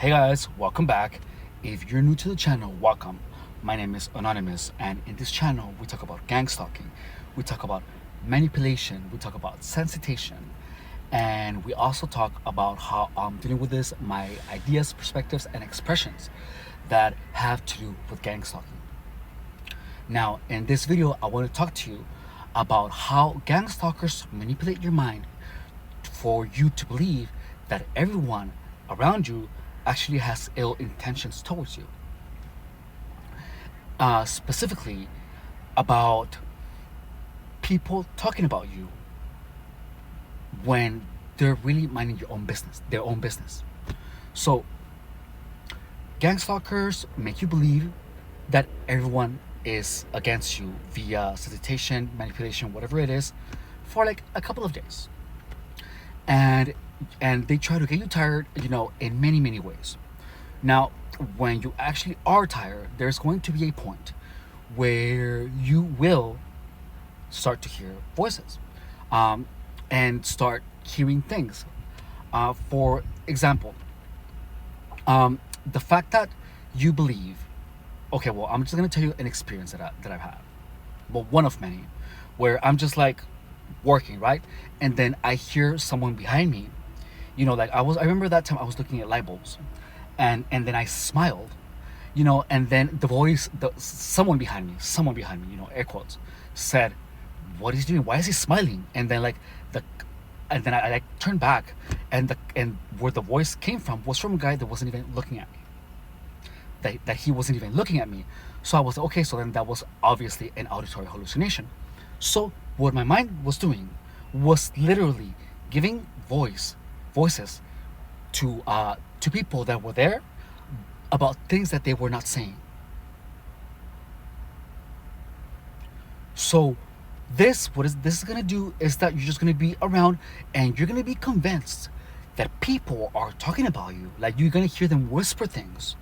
Hey guys, welcome back. If you're new to the channel, welcome. My name is Anonymous, and in this channel, we talk about gangstalking, we talk about manipulation, we talk about sensitization, and we also talk about how I'm dealing with this, my ideas, perspectives, and expressions that have to do with gangstalking. Now, in this video, I want to talk to you about how gangstalkers manipulate your mind for you to believe that everyone around you actually has ill intentions towards you. Specifically about people talking about you when they're really minding their own business. So, gangstalkers make you believe that everyone is against you via solicitation, manipulation, whatever it is, for like a couple of days. And they try to get you tired, in many ways. Now, when you actually are tired, there's going to be a point where you will start to hear voices, and start hearing things. For example, the fact that you believe, okay, well, I'm just going to tell you an experience that I've had. Well, one of many, where I'm just like working, right? And then I hear someone behind me, like I remember that time I was looking at light bulbs, and then I smiled, and then someone behind me, air quotes, said, what is he doing? Why is he smiling? And then and then I like turned back, and where the voice came from was from a guy that wasn't even looking at me. That he wasn't even looking at me. So I was okay, so then that was obviously an auditory hallucination. So what my mind was doing was literally giving voices to people that were there about things that they were not saying. So what this is gonna do is that you're just gonna be around and you're gonna be convinced that people are talking about you. Like, you're gonna hear them whisper things.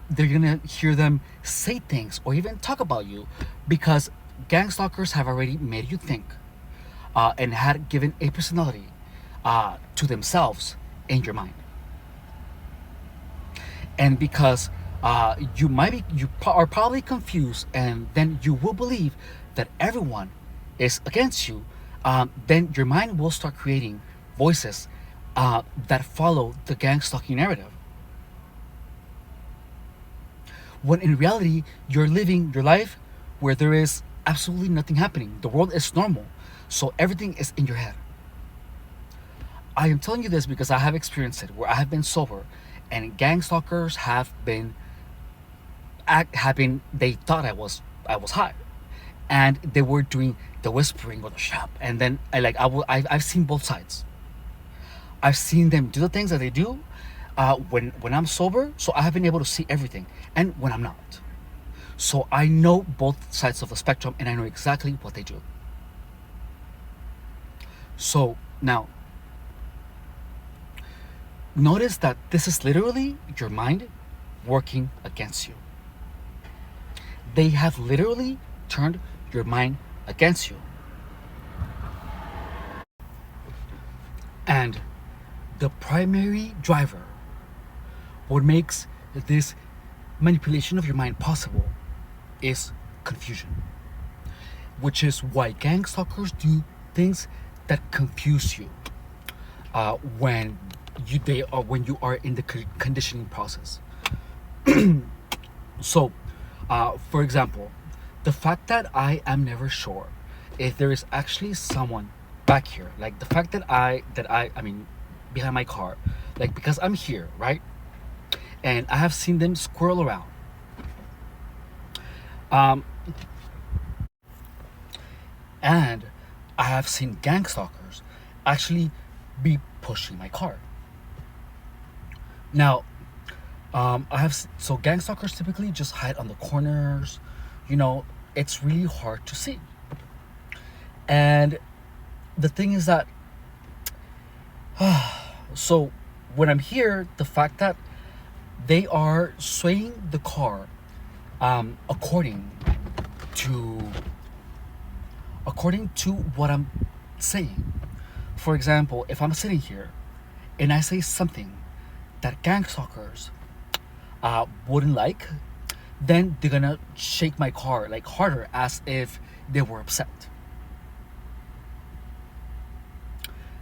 They're gonna hear them say things or even talk about you, because gangstalkers have already made you think, and had given a personality to themselves in your mind. And because you are probably confused, and then you will believe that everyone is against you, then your mind will start creating voices that follow the gangstalking narrative. When in reality, you're living your life where there is absolutely nothing happening. The world is normal. So everything is in your head. I am telling you this because I have experienced it, where I have been sober and gangstalkers they thought I was high, and they were doing the whispering or the shop, and then I've seen both sides. I've seen them do the things that they do when I'm sober, so I have been able to see everything, and when I'm not. So I know both sides of the spectrum, and I know exactly what they do. So now, notice that this is literally your mind working against you. They have literally turned your mind against you. And the primary driver, what makes this manipulation of your mind possible, is confusion. Which is why gangstalkers do things that confuse you when you are in the conditioning process. So, for example, the fact that I am never sure if there is actually someone back here, like the fact that I mean behind my car, like, because I'm here, right, and I have seen them squirrel around. And I have seen gangstalkers actually be pushing my car. Now, so gangstalkers typically just hide on the corners. It's really hard to see. And the thing is that, so when I'm here, the fact that they are swaying the car, according to what I'm saying. For example, if I'm sitting here and I say something that gangstalkers wouldn't like, then they're gonna shake my car like harder as if they were upset.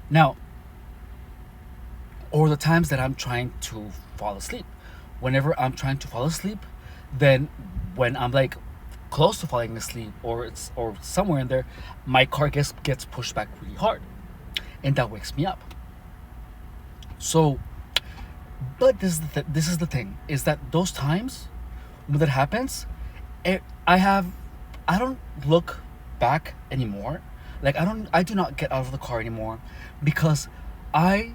Now, or the times that I'm trying to fall asleep. Whenever I'm trying to fall asleep, then when I'm like close to falling asleep or it's or somewhere in there, my car gets pushed back really hard, and that wakes me up. So, but this is the thing is that those times when that happens, it, I have I don't look back anymore. Like I do not get out of the car anymore because I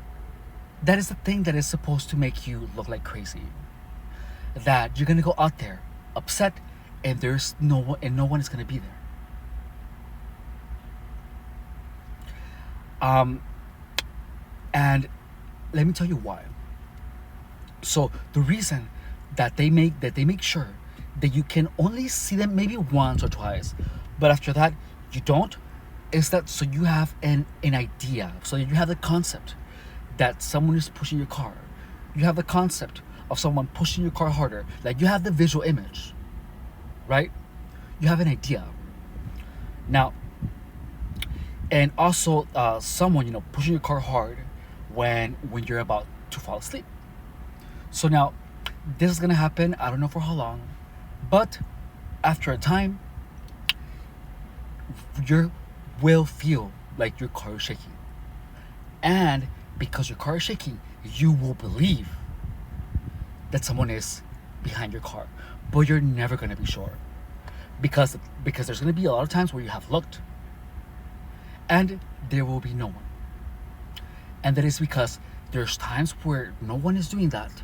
that is the thing that is supposed to make you look like crazy. That you're gonna go out there upset and there's no one and no one is gonna be there. Um and let me tell you why. So the reason that they make sure that you can only see them maybe once or twice, but after that you don't, is that so you have an idea, so you have the concept that someone is pushing your car. You have the concept of someone pushing your car harder. Like you have the visual image, right? You have an idea. Now, and also someone pushing your car hard when you're about to fall asleep. So now, this is gonna happen. I don't know for how long, but after a time, you will feel like your car is shaking, and because your car is shaking, you will believe that someone is behind your car, but you're never gonna be sure because there's gonna be a lot of times where you have looked, and there will be no one, and that is because there's times where no one is doing that,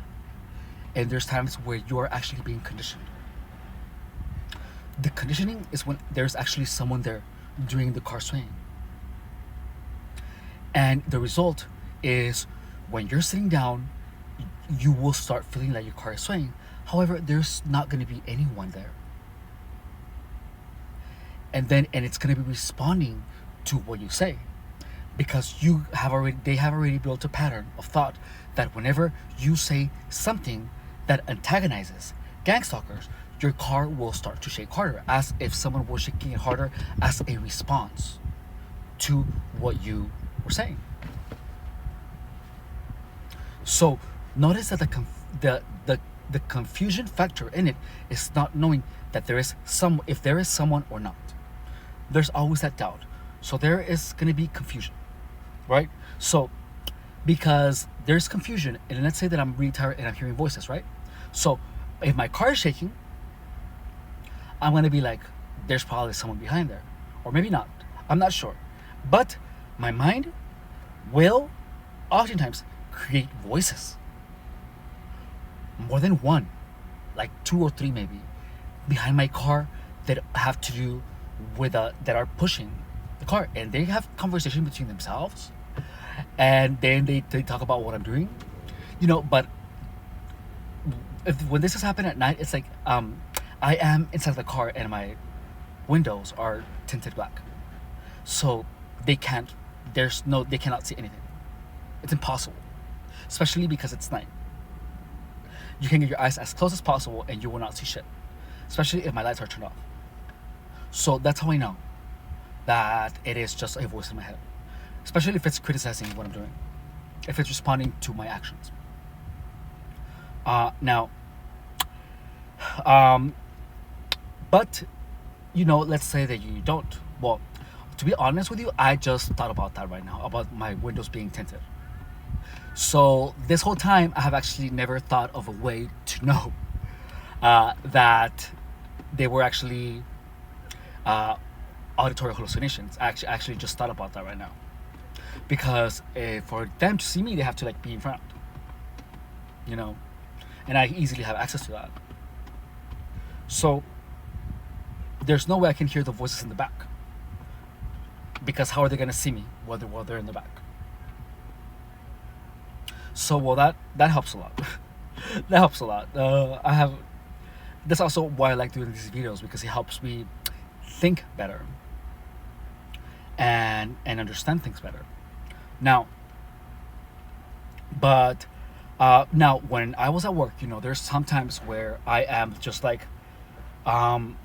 and there's times where you are actually being conditioned. The conditioning is when there's actually someone there doing the car swaying. And the result is when you're sitting down, you will start feeling like your car is swaying. However, there's not going to be anyone there. And it's going to be responding to what you say because they have already built a pattern of thought that whenever you say something that antagonizes gangstalkers, your car will start to shake harder, as if someone was shaking it harder as a response to what you were saying. So notice that the confusion factor in it is not knowing that there is if there is someone or not. There's always that doubt. So there is going to be confusion, right? So because there's confusion, and let's say that I'm really tired and I'm hearing voices, right? So if my car is shaking, I'm going to be like, there's probably someone behind there, or maybe not. I'm not sure, but my mind will oftentimes create voices, more than one, like two or three maybe, behind my car that have to do with that are pushing the car, and they have conversation between themselves, and then they talk about what I'm doing, But when this has happened at night, it's like I am inside the car and my windows are tinted black, so they can't. They cannot see anything. It's impossible, especially because it's night. You can get your eyes as close as possible and you will not see shit, especially if my lights are turned off. So that's how I know that it is just a voice in my head, especially if it's criticizing what I'm doing, if it's responding to my actions. Now, but let's say that you don't. Well, to be honest with you, I just thought about that right now, about my windows being tinted. So this whole time, I have actually never thought of a way to know that they were actually auditory hallucinations. I actually just thought about that right now, because for them to see me, they have to be in front, and I easily have access to that. So there's no way I can hear the voices in the back, because how are they going to see me while they're in the back? So that helps a lot. That helps a lot. That's also why I like doing these videos, because it helps me think better and understand things better. Now, but Now, when I was at work, there's sometimes where I am just like, um,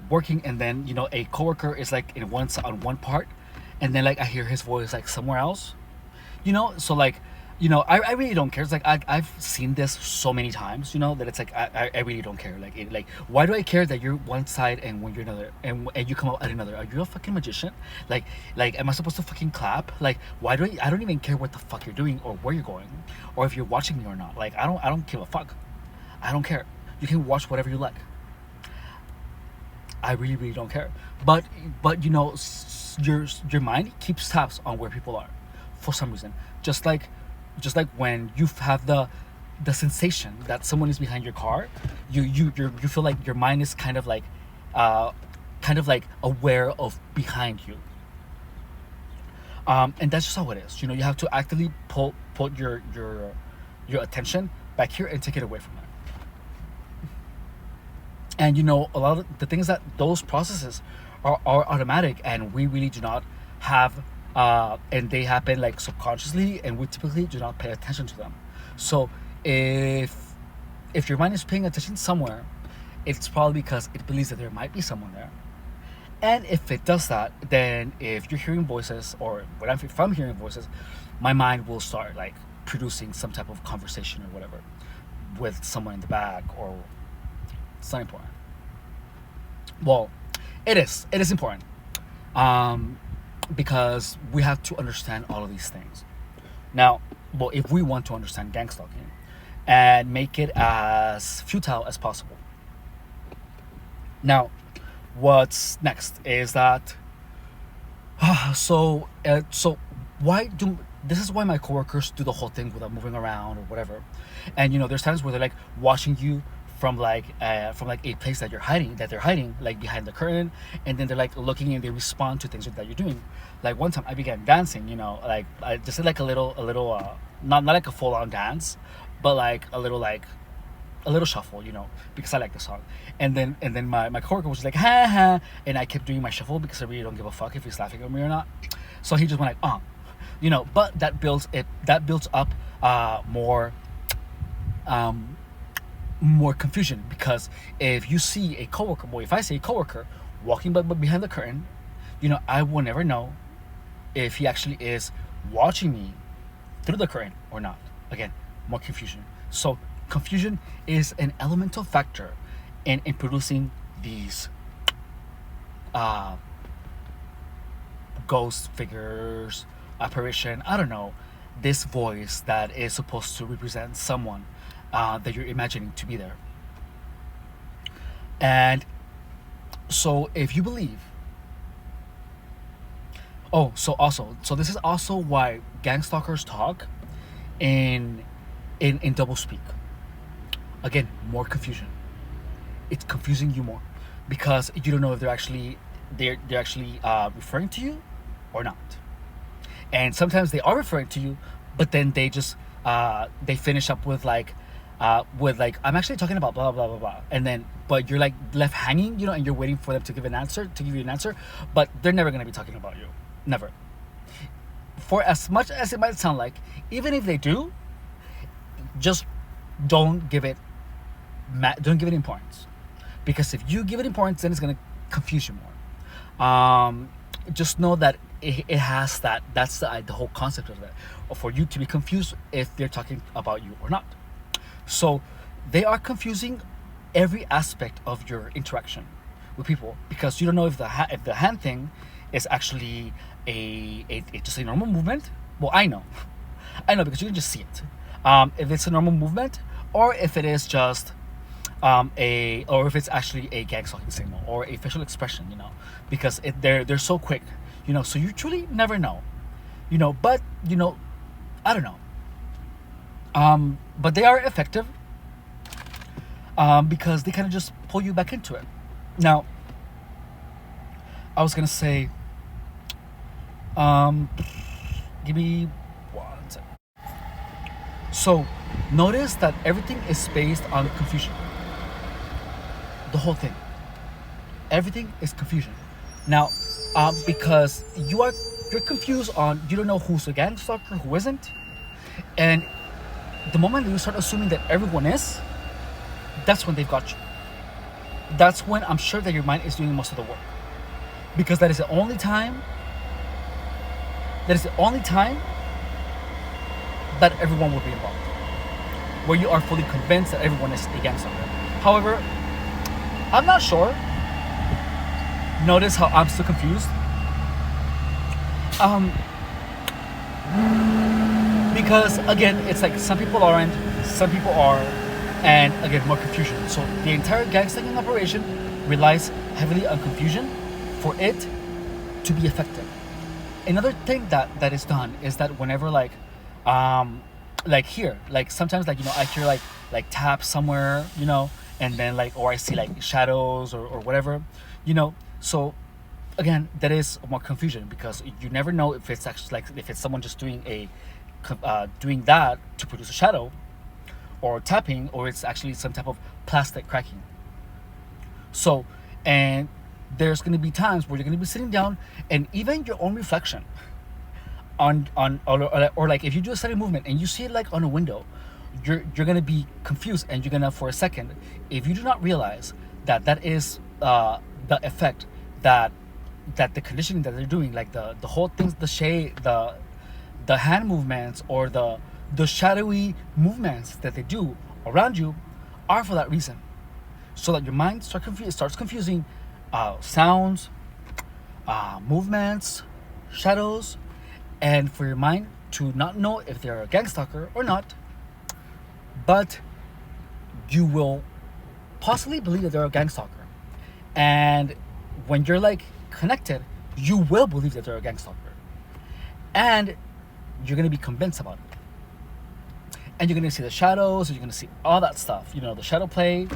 working, and then a coworker is like on one part, and then like I hear his voice like somewhere else. So like, I really don't care. It's like I've seen this so many times, that it's like I really don't care. Like why do I care that you're one side and when you're another, and you come out at another? Are you a fucking magician? Like am I supposed to fucking clap? Like why do I don't even care what the fuck you're doing or where you're going, or if you're watching me or not. Like I don't give a fuck. I don't care. You can watch whatever you like. I really really don't care. But your mind keeps tabs on where people are, for some reason. Just like when you have the sensation that someone is behind your car, you feel like your mind is uh, kind of like aware of behind you. And that's just how it is. You have to actively put your attention back here and take it away from there. And a lot of the things that those processes are automatic, and we really do not have, and they happen like subconsciously, and we typically do not pay attention to them. So if your mind is paying attention somewhere, it's probably because it believes that there might be someone there. And if it does that, then if you're hearing voices, or if I'm hearing voices, my mind will start like producing some type of conversation or whatever with someone in the back, or it's not important. Well, it is. It is important, um, because we have to understand all of these things. Now, well, if we want to understand gang stalking and make it as futile as possible. Now, what's next is that so why do this is why my coworkers do the whole thing without moving around or whatever. And there's times where they're like watching you from like a place that they're hiding like behind the curtain, and then they're like looking and they respond to things that you're doing. Like one time I began dancing, like I just did like a little not like a full on dance, but like a little shuffle, because I like the song. And then my coworker was like ha ha, and I kept doing my shuffle because I really don't give a fuck if he's laughing at me or not. So he just went like but that builds up more, um more confusion, because if you see a coworker, if I see a coworker walking but behind the curtain, I will never know if he actually is watching me through the curtain or not. Again, more confusion. So confusion is an elemental factor in producing these uh, ghost figures, apparition. I don't know, this voice that is supposed to represent someone that you're imagining to be there. And so if you believe, so this is also why gang stalkers talk in in double speak. Again, more confusion. It's confusing you more because you don't know if they're actually referring to you or not. And sometimes they are referring to you, but then they finish up with like I'm actually talking about blah blah blah blah, and then but you're like left hanging, and you're waiting for them to give you an answer, but they're never gonna be talking about you, never. For as much as it might sound like, even if they do, just don't give it don't give it importance, because if you give it importance, then it's gonna confuse you more. Just know that it has that's the whole concept of it, for you to be confused if they're talking about you or not. So they are confusing every aspect of your interaction with people, because you don't know if if the hand thing is actually just a normal movement. Well, I know, I know, because you can just see it. If it's a normal movement, or if it is just or if it's actually a gang stalking signal or a facial expression, because they're so quick, so you truly never know, but I don't know. But they are effective, because they kind of just pull you back into it. Now, I was gonna say, give me 1 second. So, notice that everything is based on confusion. The whole thing, everything is confusion. Now, because you're confused on, you don't know who's a gang stalker, who isn't, and the moment that you start assuming that everyone is, that's when they've got you. That's when I'm sure that your mind is doing most of the work, because that is the only time. That is the only time that everyone will be involved, where you are fully convinced that everyone is against something. However, I'm not sure. Notice how I'm still confused. Um, because again, it's like some people aren't, some people are, and again, more confusion. So the entire gangstalking operation relies heavily on confusion for it to be effective. Another thing that is done is that whenever like here, like sometimes like I hear like taps somewhere, and then like, or I see like shadows or whatever, so again, that is more confusion, because you never know if it's actually like, if it's someone just doing doing that to produce a shadow or tapping, or it's actually some type of plastic cracking. So, and there's going to be times where you're going to be sitting down, and even your own reflection or like if you do a sudden movement and you see it like on a window, you're going to be confused, and you're going to, for a second, if you do not realize that is the effect that the conditioning that they're doing, like the whole things, the shade, the hand movements, or the shadowy movements that they do around you, are for that reason, so that your mind starts confusing sounds, movements, shadows, and for your mind to not know if they're a gang stalker or not, but you will possibly believe that they're a gang stalker. And when you're like connected, you will believe that they're a gang stalker, and you're gonna be convinced about it. And you're gonna see the shadows, and you're gonna see all that stuff, the shadow play,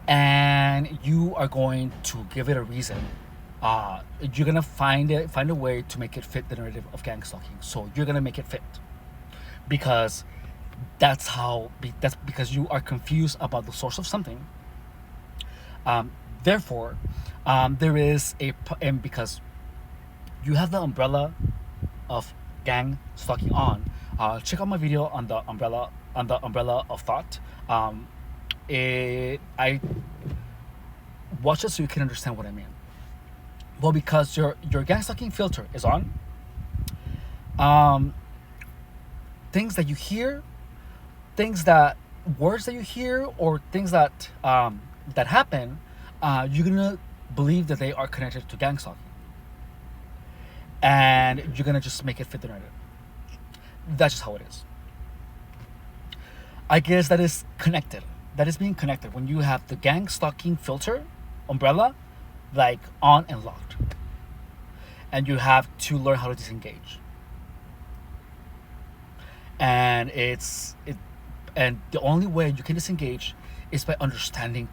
and you are going to give it a reason. You're gonna find a way to make it fit the narrative of gang stalking. So you're gonna make it fit, because that's because you are confused about the source of something. Therefore, there is and because you have the umbrella of gang stalking on. Check out my video on the umbrella of thought. I watch it so you can understand what I mean. Well, because your gang stalking filter is on, things that you hear, words that you hear, or things that happen, you're gonna believe that they are connected to gang stalking, and you're gonna just make it fit the narrative. That's just how it is. I guess that is connected. That is being connected when you have the gang stalking filter umbrella like on and locked, and you have to learn how to disengage. And and the only way you can disengage is by understanding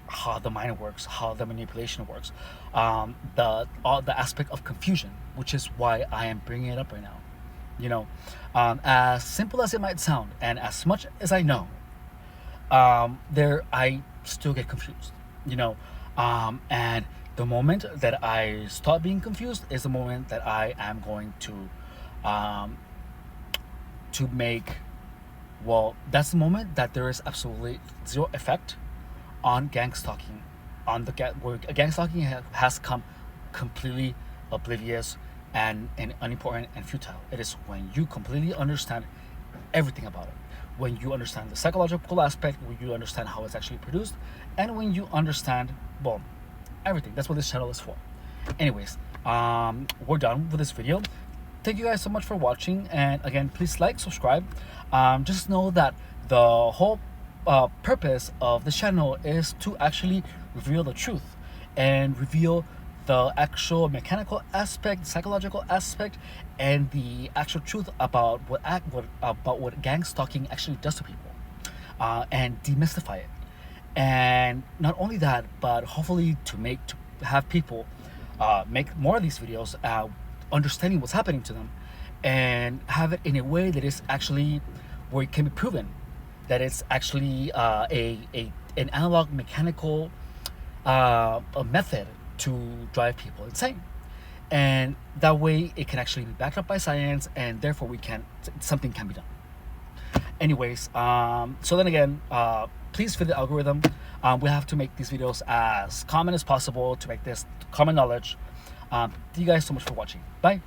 how the mind works, how the manipulation works, the aspect of confusion, which is why I am bringing it up right now. As simple as it might sound, and as much as I know, I still get confused. And the moment that I stop being confused is the moment that I am going to make. Well, that's the moment that there is absolutely zero effect on gang stalking, where gang stalking has come completely oblivious and unimportant and futile. It is when you completely understand everything about it, when you understand the psychological aspect, when you understand how it's actually produced, and when you understand, well, everything. That's what this channel is for. Anyways, we're done with this video. Thank you guys so much for watching, and again, please like, subscribe. Just know that the whole purpose of the channel is to actually reveal the truth and reveal the actual mechanical aspect, psychological aspect, and the actual truth about what gang stalking actually does to people, and demystify it. And not only that, but hopefully to have people make more of these videos, understanding what's happening to them, and have it in a way that is actually where it can be proven that it's actually an analog mechanical a method to drive people insane, and that way it can actually be backed up by science, and therefore something can be done. Anyways, so then again, please feed the algorithm. We have to make these videos as common as possible to make this common knowledge. Thank you guys so much for watching. Bye.